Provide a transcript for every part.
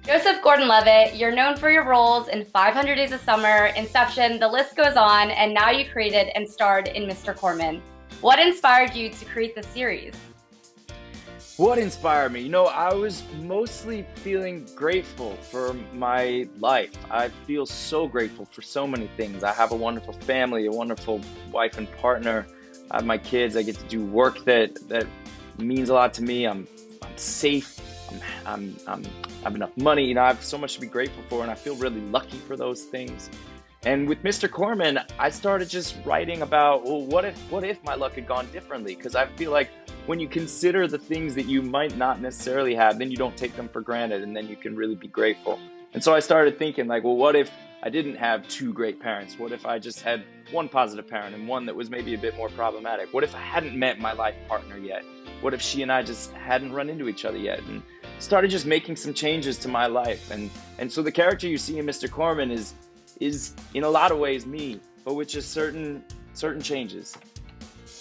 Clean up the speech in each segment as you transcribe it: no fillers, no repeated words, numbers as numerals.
Joseph Gordon-Levitt, you're known for your roles in 500 Days of Summer, Inception, the list goes on, and now you created and starred in Mr. Corman. What inspired you to create this series? What inspired me? I was mostly feeling grateful for my life. I feel so grateful for so many things. I have a wonderful family, a wonderful wife and partner. I have my kids. I get to do work that means a lot to me. I'm safe. I have enough money. I have so much to be grateful for, and I feel really lucky for those things. And with Mr. Corman, I started just writing about, well, what if my luck had gone differently? Because I feel like when you consider the things that you might not necessarily have, then you don't take them for granted, and then you can really be grateful. And so I started thinking like, well, what if I didn't have two great parents? What if I just had one positive parent and one that was maybe a bit more problematic? What if I hadn't met my life partner yet? What if she and I just hadn't run into each other yet? And started just making some changes to my life. And so the character you see in Mr. Corman is in a lot of ways me, but with just certain changes.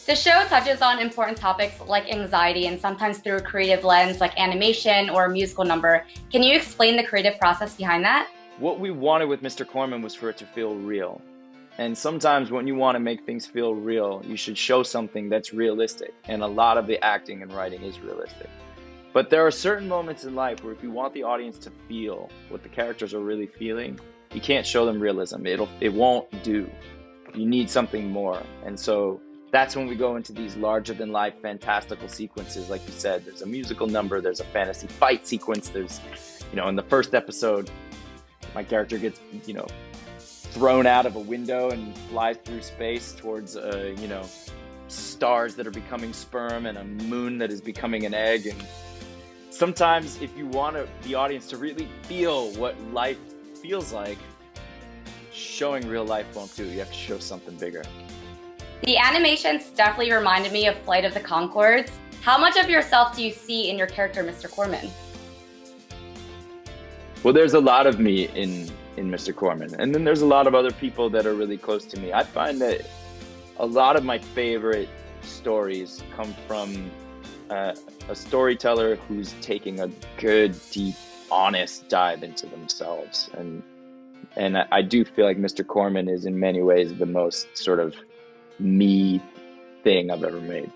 The show touches on important topics like anxiety and sometimes through a creative lens like animation or a musical number. Can you explain the creative process behind that? What we wanted with Mr. Corman was for it to feel real. And sometimes when you want to make things feel real, you should show something that's realistic. And a lot of the acting and writing is realistic. But there are certain moments in life where if you want the audience to feel what the characters are really feeling, you can't show them realism. It won't do. You need something more. And so that's when we go into these larger than life fantastical sequences. Like you said, there's a musical number, there's a fantasy fight sequence. There's, in the first episode, my character gets, thrown out of a window and flies through space towards, stars that are becoming sperm and a moon that is becoming an egg. And sometimes if you want the audience to really feel what life feels like, showing real life won't do. You have to show something bigger. The animations definitely reminded me of Flight of the Conchords. How much of yourself do you see in your character, Mr. Corman? Well, there's a lot of me in Mr. Corman, and then there's a lot of other people that are really close to me. I find that a lot of my favorite stories come from a storyteller who's taking a good, deep, honest dive into themselves. And I do feel like Mr. Corman is in many ways the most sort of me thing I've ever made.